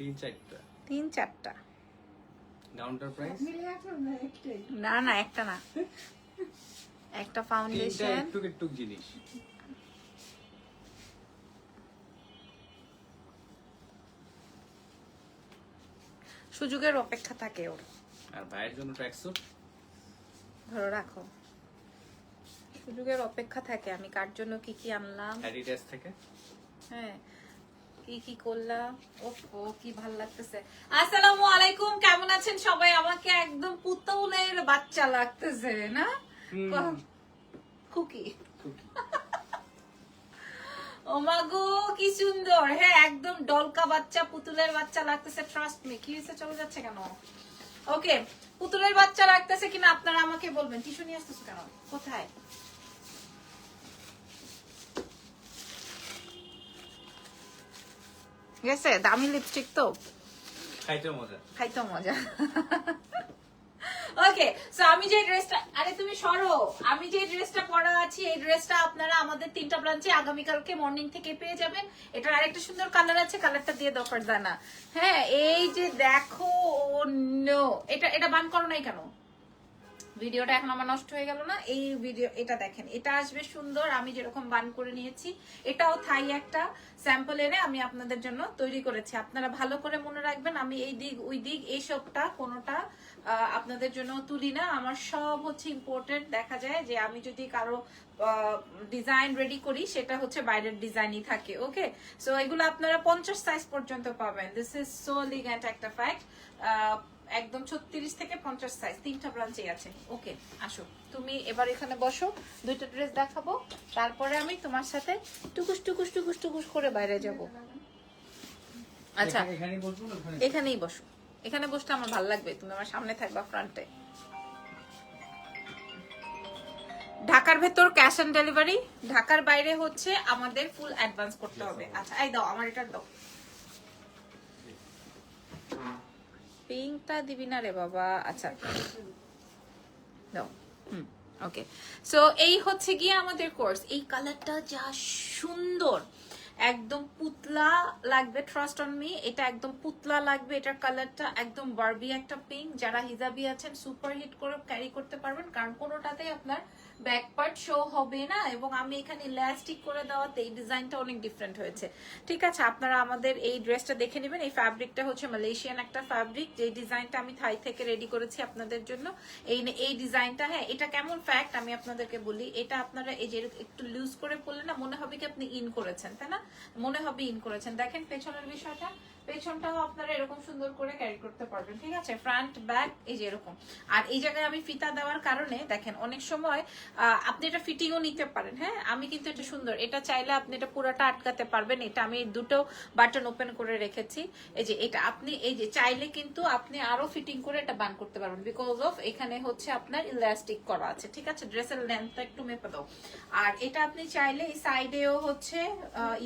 তিন চারটা। তিন চারটা। গাউনটার প্রাইস? না না, একটা না, একটা ফাউন্ডেশন। একটু একটু জিনিস। সুযোগের অপেক্ষা থাকে ওর। আর ভাইয়ের জন্য ট্র্যাকস্যুট ধরো রাখো, সুযোগের অপেক্ষা থাকে। আমি কার জন্য কি কি আনলাম, অ্যাডিডাস থেকে। হ্যাঁ কি কি করলাম। ও কি ভালো লাগতেছে। আসসালামু আলাইকুম, কেমন আছেন সবাই? আমাকে একদম পুতুলের বাচ্চা লাগতেছে না? খুকি ও মা গো কি সুন্দর। হ্যাঁ একদম ডলকা বাচ্চা, পুতুলের বাচ্চা লাগতেছে। Trust me. কি হয়েছে, চলে যাচ্ছে কেন? ওকে, পুতুলের বাচ্চা লাগতেছে কিনা আপনারা আমাকে বলবেন। টিস্যু নিয়ে আসতেছো কেন? কোথায়? গেছে? দামি লিপস্টিক তো, খাইতে মজা। ওকে, সো আমি যে ড্রেসটা, আরে তুমি সরো, আমি যে ড্রেসটা পরা আছি এই ড্রেসটা আপনারা আমাদের 3টা ব্রাঞ্চে আগামীকালকে মর্নিং থেকে পেয়ে যাবেন। এটার আরেকটা সুন্দর কালার আছে, কালারটা দিয়ে দাও ফারজানা। হ্যাঁ এই যে দেখো, নো এটা বান করো নাই কেন? ভিডিওটা এখন আমার নষ্ট হয়ে গেল না? এই ভিডিও এটা দেখেন, এটা আসবে সুন্দর। আমি যেরকম বান করে নিয়েছি, এটাও থাই একটা স্যাম্পল এনে আমি আপনাদের জন্য তৈরি করেছি। আপনারা ভালো করে মনে রাখবেন, আমি এই দিক ওই দিক এইসবটা কোনোটা আপনাদের জন্য তুলি না। আমার সব হচ্ছে ইম্পর্টেন্ট। দেখা যায় যে আমি যদি কারো ডিজাইন রেডি করি সেটা হচ্ছে বাইরের ডিজাইনই থাকে। ওকে, সো এগুলো আপনারা 50 সাইজ পর্যন্ত পাবেন। দিস ইজ সো এলিগেন্ট একটা ফ্যাক্ট। একদম 36 থেকে 50 সাইজ 3টা ব্রাঞ্চে আছে। ওকে আসো, তুমি এবার এখানে বসো, 2টা ড্রেস দেখাবো, তারপরে আমি তোমার সাথে টুকুস টুকুস টুকুস টুকুস করে বাইরে যাব। আচ্ছা এখানেই বসো, এখানে বসতে আমার ভালো লাগবে, তুমি আমার সামনে থাকবা ফ্রন্টে। ঢাকার ভেতর ক্যাশ অন ডেলিভারি, ঢাকার বাইরে হচ্ছে আমাদের ফুল অ্যাডভান্স করতে হবে। আচ্ছা এই দাও, আমার এটা দাও। পিঙ্কটা দিবি না রে বাবা? আচ্ছা দাও। ওকে, সো এই হচ্ছে গিয়ে আমাদের কোর্স। এই কালারটা যা সুন্দর, একদম পুতলা লাগবে, ট্রাস্ট অন মি, এটা একদম পুতলা লাগবে। এটার কালারটা একদম বারবি একটা পিঙ্ক। যারা হিজাবি আছেন সুপার হিট করে ক্যারি করতে পারবেন, কারণ কোনোটাতেই আপনার ব্যাক পার্ট শো হবে না। এবং আমি এখানে ইলাস্টিক করে দেওয়াতে এই ডিজাইনটা অনেক ডিফারেন্ট হয়েছে। ঠিক আছে, আপনারা আমাদের এই ড্রেসটা দেখে নেবেন। এই ফ্যাব্রিকটা হচ্ছে মালয়েশিয়ান একটা ফ্যাব্রিক, যে ডিজাইনটা আমি থাই থেকে রেডি করেছি আপনাদের জন্য। এই ডিজাইনটা, হ্যাঁ এটা কেমন ফ্যাক্ট আমি আপনাদেরকে বলি। এটা আপনারা এই যে একটু লুজ করে পরলে না মনে হবে কি আপনি ইন করেছেন, তাই না? মনে হবে ইন করেছেন। দেখেন পেছনের বিষয়টা, পেছনটাও আপনারা এরকম সুন্দর করে ক্যারি করতে পারবেন। ঠিক আছে, ফ্রন্ট ব্যাক এই যে এরকম। আর এই জায়গায় আমি ফিতা দেওয়ার কারণে দেখেন অনেক সময় আপনি এটা ফিটিংও নিতে পারেন। হ্যাঁ আমি কিন্তু এটা সুন্দর, এটা চাইলে আপনি এটা পুরোটা আটকাতে পারবেন। এটা আমি দুটো বাটন ওপেন করে রেখেছি। এই যে এটা আপনি এই যে চাইলে কিন্তু আপনি আরো ফিটিং করে এটা বান করতে পারবেন, বিকজ অফ এখানে হচ্ছে আপনার ইলাস্টিক করা আছে। ঠিক আছে, ড্রেসের লেন্থটা একটু মেপে দাও। আর এটা আপনি চাইলে এই সাইডেও হচ্ছে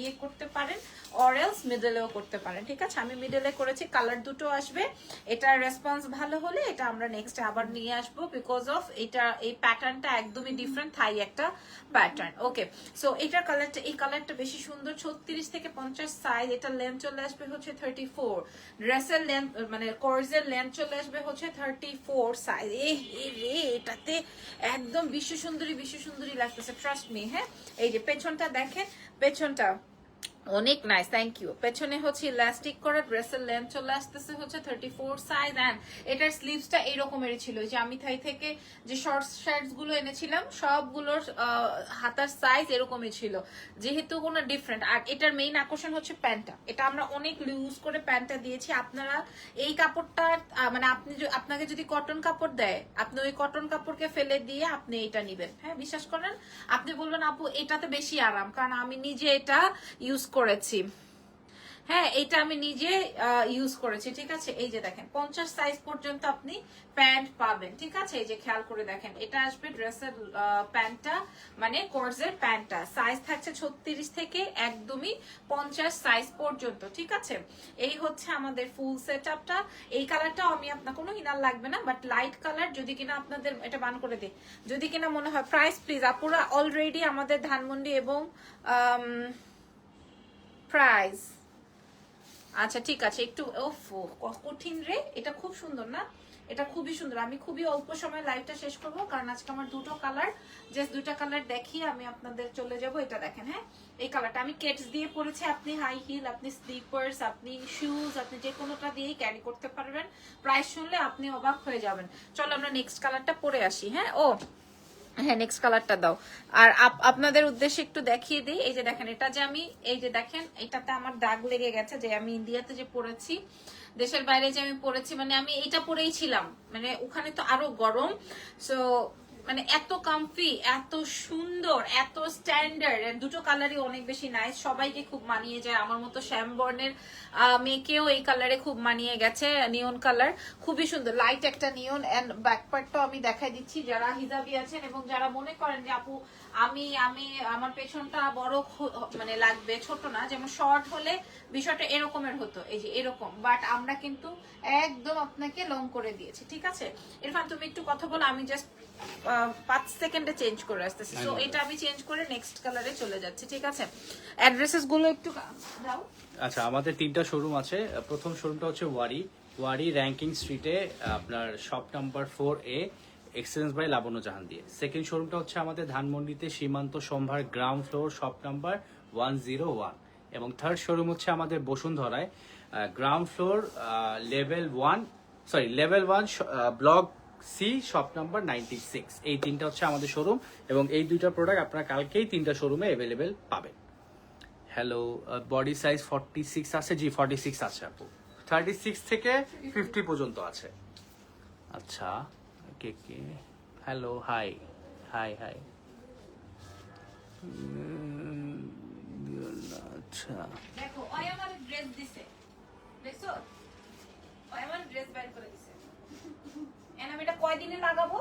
ইয়ে করতে পারেন, অর এলস মিডলেও করতে পারেন। ঠিক আছে, আমি মিডলে করেছি, কালার দুটো আসবে। এটার রেসপন্স ভালো হলে এটা আমরা নেক্সট আবার নিয়ে আসবো, বিকজ অফ এটা এই প্যাটার্নটা একদমই ডিফারেন্ট, থাই একটা প্যাটার্ন। ওকে, সো এটার কালারটা, এই কালারটা বেশি সুন্দর। 36 থেকে 50 সাইজ। এটা লেন্থ চলে আসবে হচ্ছে 34। ড্রেসের লেন্থ মানে কোর্সের লেন্থ চলে আসবে হচ্ছে 34 সাইজ। রে এটাতে একদম বিশ্ব সুন্দরী লাগতেছে, ট্রাস্ট মি। হ্যাঁ এই যে পেছনটা দেখেন, পেছনটা অনেক নাইস, থ্যাংক ইউ। পেছনে হচ্ছে ইলাস্টিক করা, ড্রেসের লেন্থ চলে আসতেছে হচ্ছে 34 সাইজ। এন্ড এটার স্লিভসটা এই রকমেরই ছিল। যে আমি থাই থেকে যে শর্ট শার্টস গুলো এনেছিলাম সবগুলোর হাতার সাইজ এরকমই ছিল, যেহেতু কোনো ডিফারেন্ট। আর এটার মেইন আকর্ষণ হচ্ছে প্যান্টটা। এটা আমরা অনেক লুজ করে প্যান্টটা দিয়েছি। আপনারা এই কাপড়টা মানে আপনাকে যদি কটন কাপড় দেয়, আপনি ওই কটন কাপড়কে ফেলে দিয়ে আপনি এটা নিবেন। হ্যাঁ বিশ্বাস করেন, আপনি বলবেন আপু এটাতে বেশি আরাম, কারণ আমি নিজে এটা ইউজ করেছি। হ্যাঁ এটা আমি নিজে ইউজ করেছি। ঠিক আছে, এই যে দেখেন 50 সাইজ পর্যন্ত আপনি প্যান্ট পাবেন। ঠিক আছে, এই যে খেয়াল করে দেখেন, এটা আসবে ড্রেসের প্যান্টটা, মানে কোর্সের প্যান্টটা সাইজ থাকছে 36 থেকে একদমই 50 সাইজ পর্যন্ত। ঠিক আছে, এই হচ্ছে আমাদের ফুল সেট আপটা। এই কালারটাও আমি আপনার কোনো ইনার লাগবে না, বাট লাইট কালার যদি কিনা আপনাদের এটা বান করে দিই, যদি কিনা মনে হয়। প্রাইস প্লিজ আপুরা, অলরেডি আমাদের ধানমন্ডি এবং প্রাইস আচ্ছা ঠিক আছে, একটু কঠিন রে, এটা খুব সুন্দর না, এটা খুবই সুন্দর। আমি খুবই অল্প সময় লাইভটা শেষ করব, কারণ আজকে আমার দুটো কালার, জাস্ট দুটো কালার দেখিয়ে আমি আপনাদের চলে যাব। এটা দেখেন, হ্যাঁ এই কালারটা আমি কেটস দিয়ে পরেছি, আপনি হাই হিল, আপনি স্লিপার্স, আপনি শুজ, আপনি যে কোনোটা দিয়েই ক্যারি করতে পারবেন। প্রাইস শুনলে আপনি অবাক হয়ে যাবেন। চলো আমরা নেক্সট কালারটা পরে আসি। হ্যাঁ হ্যাঁ নেক্সট কালারটা দাও। আর আপনাদের উদ্দেশ্যে একটু দেখিয়ে দিই, এই যে দেখেন এটা যে আমি, এই যে দেখেন এটাতে আমার দাগ লেগে গেছে, যে আমি ইন্ডিয়াতে যে পরেছি, দেশের বাইরে যে আমি পরেছি, মানে আমি এইটা পরেই ছিলাম, মানে ওখানে তো আরো গরম। সো মানে এত কমফি, এত সুন্দর, এত স্ট্যান্ডার্ড, দুটো কালারই অনেক বেশি নাইস, সবাইকে খুব মানিয়ে যায়। আমার মতো শ্যাম বর্ণের মেয়েকেও এই কালারে খুব মানিয়ে গেছে, নিয়ন কালার খুবই সুন্দর, লাইট একটা নিয়ন। এন্ড ব্যাক পার্টটাও আমি দেখাই দিচ্ছি, যারা হিজাবি আছেন এবং যারা মনে করেন যে আপু আমি আমি আমার পেছনটা বড় মানে লাগবে, ছোট না, যেমন শর্ট হলে বিষয়টা এরকমের হতো, এই যে এরকম, বাট আমরা কিন্তু একদম আপনাকে লং করে দিয়েছি। ঠিক আছে ইরফান, তুমি একটু কথা বলো, আমি জাস্ট 5 সেকেন্ডে চেঞ্জ করে আসতেছি। সো এটা আমি চেঞ্জ করে নেক্সট কালারে চলে যাচ্ছি। ঠিক আছে, অ্যাড্রেসেস গুলো একটু দাও। আচ্ছা, আমাদের 3টা শোরুম আছে। প্রথম শোরুমটা হচ্ছে ওয়ারি র্যাঙ্কিং স্ট্রিটে, আপনার shop number 4A, excellence by Labonya Jahan দিয়ে। সেকেন্ড শোরুমটা হচ্ছে আমাদের ধানমন্ডিতে সীমান্ত সম্ভার গ্রাউন্ড ফ্লোর, শপ নাম্বার 101। এবং থার্ড শোরুম হচ্ছে আমাদের বসুন্ধরায়, ground floor, level 1 block C, shop number 96। এই 3টা হচ্ছে আমাদের শোরুম, এবং এই 2টা প্রোডাক্ট আপনারা কালকেই 3টা শোরুমে অ্যাভেলেবেল পাবেন। হ্যালো, বডি সাইজ 46 আছে? জি 46 আছে আপু, 36 থেকে 50 পর্যন্ত আছে। আচ্ছা কে কে, হ্যালো, হাই হাই হাই। আচ্ছা দেখো ওই আমার ড্রেস দিছে, দেখছো ওই আমার ড্রেস বের করে দিছে, এন্ড আমি এটা কয় দিনে লাগাবো,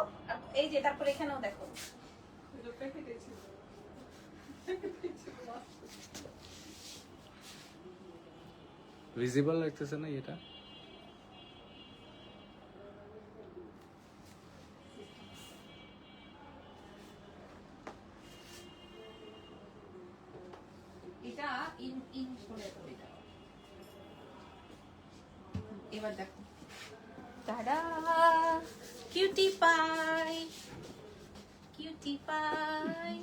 এই যে তারপর এখানেও দেখো ভিজিবল লাগতেছে না এটা? এটা ইন করে দাও এটা। এবার দেখো, tada, cutie pie, cutie pie.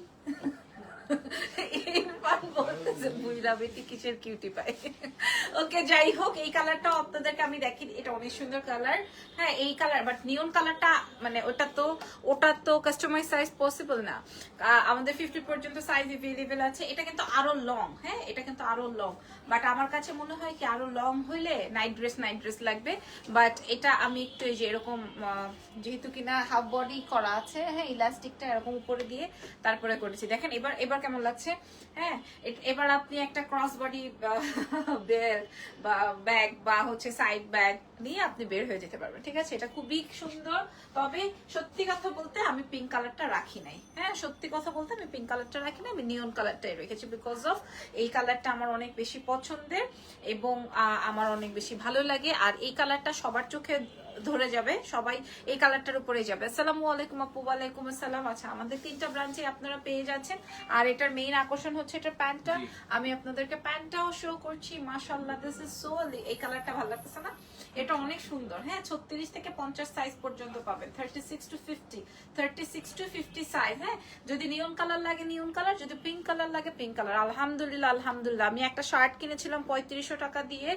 Okay যাই হোক, এই কালারটাও আপনাদেরকে আমি দেখি, এটা অনেক সুন্দর কালার। হ্যাঁ এই কালার, বাট নিয়ন কালারটা মানে ওটা তো কাস্টমাইজ সাইজ পসিবল না, আমাদের 50 পর্যন্ত সাইজ এভেলেবেল আছে। এটা কিন্তু আরো লং, হ্যাঁ এটা কিন্তু আরো লং, বাট আমার কাছে মনে হয় কি আরো লং হইলে নাইট ড্রেস লাগবে। বাট এটা আমি একটু এই যে এরকম, যেহেতু কিনা হাফ বডি করা আছে, হ্যাঁ ইলাস্টিকটা এরকম উপরে দিয়ে তারপরে করেছি। দেখেন এবার কেমন লাগছে। হ্যাঁ এবার আপনি একটা ক্রস বডি বেল্ট বা ব্যাগ বা হচ্ছে সাইড ব্যাগ নিয়ে আপনি বের হয়ে যেতে পারবেন। ঠিক আছে, এটা খুবই সুন্দর। তবে সত্যি কথা বলতে আমি পিঙ্ক কালারটা রাখি নাই, হ্যাঁ সত্যি কথা বলতে আমি পিঙ্ক কালারটা রাখি নাই, আমি নিয়ন কালারটাই রেখেছি, বিকজ অফ এই কালারটা আমার অনেক বেশি পছন্দের এবং আমার অনেক বেশি ভালো লাগে। আর এই কালারটা সবার চোখে ধরে যাবে, সবাই এই কালারটার উপরে যাবে। আসসালামু আলাইকুম আপু। ওয়ালাইকুম আসসালাম। আচ্ছা আমাদের 3টা ব্রাঞ্চে আপনারা পেয়ে যাচ্ছেন। আর এটার মেইন আকর্ষণ হচ্ছে এটা প্যান্টটা, আমি আপনাদেরকে প্যান্টটাও শো করছি। মাশাআল্লাহ, দিস ইজ সো, এই কালারটা ভালো লাগতেছে না? এটা অনেক সুন্দর। হ্যাঁ 36 থেকে 50 সাইজ পর্যন্ত পাবেন, 36 টু 50 সাইজ। হ্যাঁ যদি নিয়ন কালার লাগে নিয়ন কালার, যদি পিঙ্ক কালার লাগে পিঙ্ক কালার। আলহামদুলিল্লাহ আলহামদুলিল্লাহ, আমি একটা শার্ট কিনেছিলাম 3500 টাকা দিয়ে,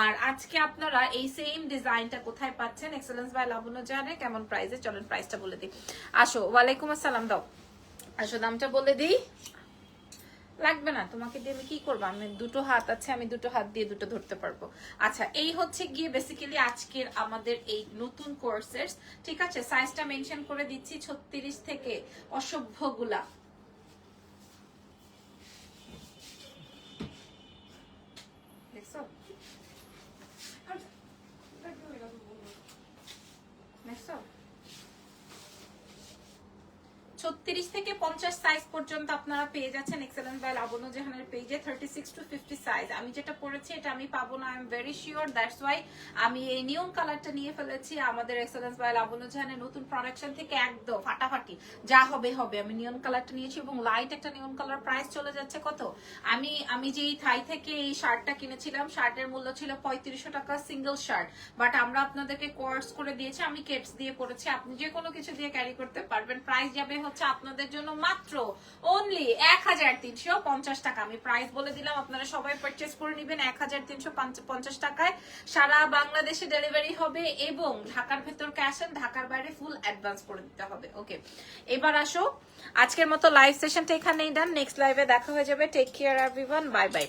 আর আজকে আপনারা এই সেম ডিজাইনটা কোথায় পাচ্ছেন? এক্সেলেন্স বাই লাবণ্য জাহানে। কেমন প্রাইসে? চলেন প্রাইসটা বলে দিই। আসো, ওয়ালাইকুম আসসালাম, দাও আসো, দামটা বলে দিই। লাগবে না তোমাকে দিয়ে আমি কি করবো, আমি দুটো হাত আছে, আমি দুটো হাত দিয়ে দুটো ধরতে পারবো। আচ্ছা এই হচ্ছে গিয়ে বেসিক্যালি আজকের আমাদের এই নতুন কোর্সের। ঠিক আছে, সাইজটা মেনশন করে দিচ্ছি, 36 থেকে অসভ্যগুলা। দেখছো 36 30 থেকে 50 সাইজ পর্যন্ত আপনারা পেয়ে যাচ্ছেন এক্সেলেন্স বাই লাবণ্য জাহানের পেজে 36 to 50 সাইজ। আমি যেটা পরেছি এটা আমি পাবো না, I am very sure, that's why আমি এই নিয়ন কালারটা নিয়ে ফেলেছি। আমাদের এক্সেলেন্স বাই লাবণ্য জাহানের নতুন প্রোডাকশন থেকে একদম ফাটাফাটি যা হবে হবে। আমি নিয়ন কালারটা নিয়েছি এবং লাইট একটা নিয়ন কালার, প্রাইস চলে যাচ্ছে কত, আমি যে থাই থেকে এই শার্টটা কিনেছিলাম, শার্টের মূল্য ছিল 3500 টাকা সিঙ্গেল শার্ট, বাট আমরা আপনাদেরকে কোয়ার্স করে দিয়েছি, আমি কেটস দিয়ে পড়েছি, আপনি যে কোনো কিছু দিয়ে ক্যারি করতে পারবেন। প্রাইস যাবে হচ্ছে আপনাদের জন্য মাত্র অনলি 1350 টাকা। আমি প্রাইস বলে দিলাম, আপনারা সবাই পারচেজ করে নেবেন 1350 টাকায়। সারা বাংলাদেশে ডেলিভারি হবে এবং ঢাকার ভেতর ক্যাশ এন্ড, ঢাকার বাইরে ফুল অ্যাডভান্স করে দিতে হবে। ওকে, এবার আসো, আজকের মতো লাইভ সেশনটা এখানেই ডান, নেক্সট লাইভে দেখা হয়ে যাবে। Take care everyone, bye by.